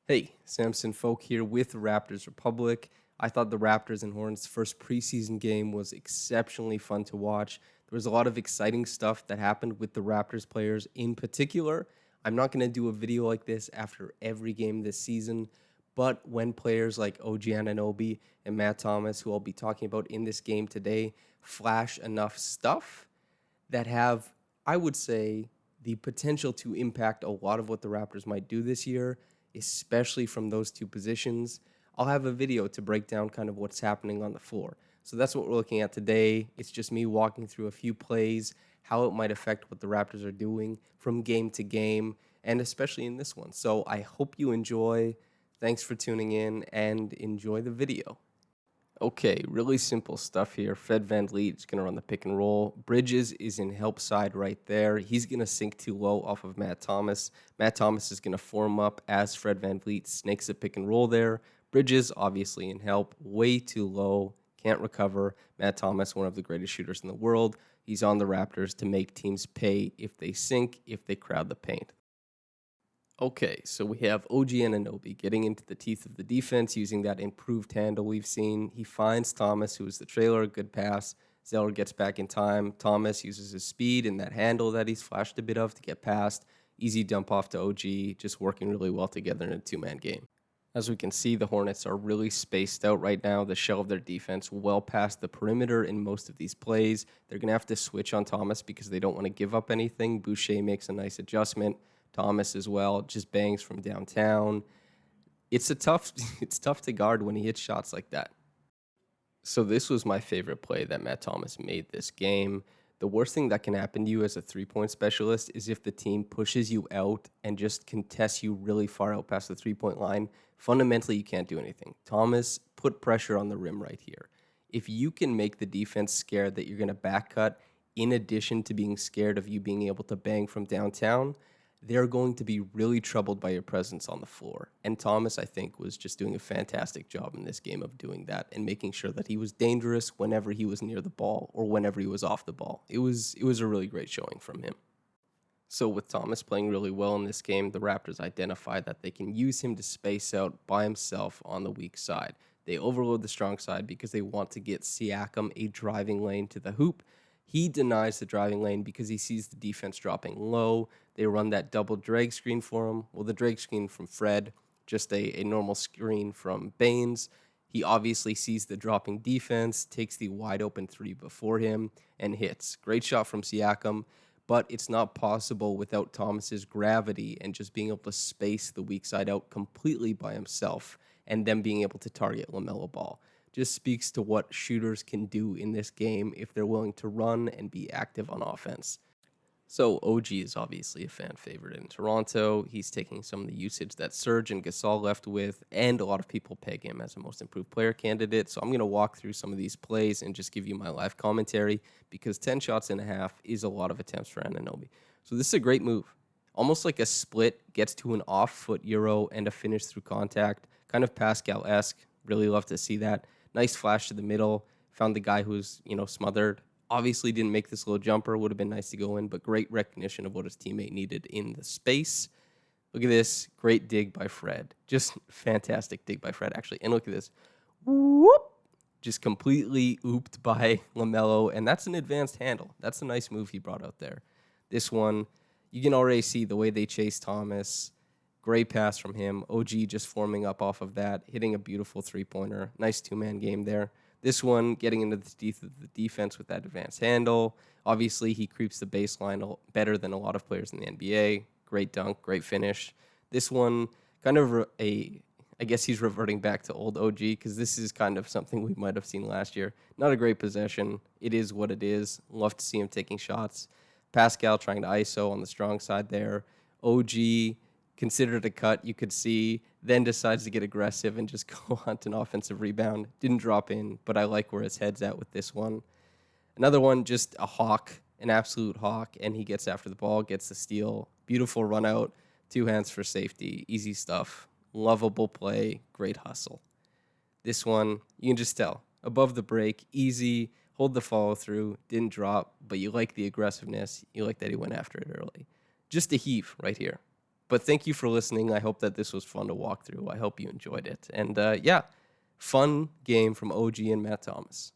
Hey, Samson Folk here with Raptors Republic. I thought the Raptors and Hornets' first preseason game was exceptionally fun to watch. There was a lot of exciting stuff that happened with the Raptors players in particular. I'm not going to do a video like this after every game this season, but when players like OG Anunoby and Matt Thomas, who I'll be talking about in this game today, flash enough stuff that have, I would say, the potential to impact a lot of what the Raptors might do this year, especially from those two positions. I'll have a video to break down kind of what's happening on the floor. So that's what we're looking at today. It's just me walking through a few plays, how it might affect what the Raptors are doing from game to game, and especially in this one. So I hope you enjoy. Thanks for tuning in and enjoy the video. Okay, really simple stuff here. Fred VanVleet is going to run the pick and roll. Bridges is in help side right there. He's going to sink too low off of Matt Thomas. Matt Thomas is going to form up as Fred VanVleet snakes a pick and roll there. Bridges, obviously in help, way too low, can't recover. Matt Thomas, one of the greatest shooters in the world. He's on the Raptors to make teams pay if they sink, if they crowd the paint. Okay, so we have OG Anunoby getting into the teeth of the defense using that improved handle we've seen. He finds Thomas, who is the trailer, a good pass. Zeller gets back in time. Thomas uses his speed and that handle that he's flashed a bit of to get past. Easy dump off to OG, just working really well together in a two-man game. As we can see, the Hornets are really spaced out right now, the shell of their defense well past the perimeter in most of these plays. They're going to have to switch on Thomas because they don't want to give up anything. Boucher makes a nice adjustment. Thomas as well, just bangs from downtown. It's tough to guard when he hits shots like that. So this was my favorite play that Matt Thomas made this game. The worst thing that can happen to you as a three-point specialist is if the team pushes you out and just contests you really far out past the three-point line. Fundamentally, you can't do anything. Thomas put pressure on the rim right here. If you can make the defense scared that you're going to back cut, in addition to being scared of you being able to bang from downtown, they're going to be really troubled by your presence on the floor. And Thomas, I think, was just doing a fantastic job in this game of doing that and making sure that he was dangerous whenever he was near the ball or whenever he was off the ball. It was a really great showing from him. So with Thomas playing really well in this game, the Raptors identified that they can use him to space out by himself on the weak side. They overload the strong side because they want to get Siakam a driving lane to the hoop. He denies the driving lane because he sees the defense dropping low. They run that double drag screen for him. Well, the drag screen from Fred, just a normal screen from Baines. He obviously sees the dropping defense, takes the wide open three before him, and hits. Great shot from Siakam, but it's not possible without Thomas's gravity and just being able to space the weak side out completely by himself and then being able to target LaMelo Ball. Just speaks to what shooters can do in this game if they're willing to run and be active on offense. So OG is obviously a fan favorite in Toronto. He's taking some of the usage that Serge and Gasol left with, and a lot of people peg him as a most improved player candidate. So I'm going to walk through some of these plays and just give you my live commentary because 10 shots and a half is a lot of attempts for Anunoby. So this is a great move. Almost like a split, gets to an off-foot Euro and a finish through contact. Kind of Pascal-esque. Really love to see that. Nice flash to the middle. Found the guy who's, smothered. Obviously didn't make this little jumper. Would have been nice to go in, but great recognition of what his teammate needed in the space. Look at this. Great dig by Fred. Just fantastic dig by Fred, actually. And look at this. Whoop! Just completely ooped by LaMelo, and that's an advanced handle. That's a nice move he brought out there. This one, you can already see the way they chase Thomas. Great pass from him. OG just forming up off of that, hitting a beautiful three-pointer. Nice two-man game there. This one, getting into the teeth of the defense with that advanced handle. Obviously, he creeps the baseline better than a lot of players in the NBA. Great dunk, great finish. This one, kind of I guess he's reverting back to old OG because this is kind of something we might have seen last year. Not a great possession. It is what it is. Love to see him taking shots. Pascal trying to ISO on the strong side there. OG considered a cut, you could see, then decides to get aggressive and just go hunt an offensive rebound. Didn't drop in, but I like where his head's at with this one. Another one, just a hawk, an absolute hawk, and he gets after the ball, gets the steal. Beautiful run out, two hands for safety, easy stuff. Lovable play, great hustle. This one, you can just tell. Above the break, easy, hold the follow through, didn't drop, but you like the aggressiveness. You like that he went after it early. Just a heave right here. But thank you for listening. I hope that this was fun to walk through. I hope you enjoyed it. And yeah, fun game from OG and Matt Thomas.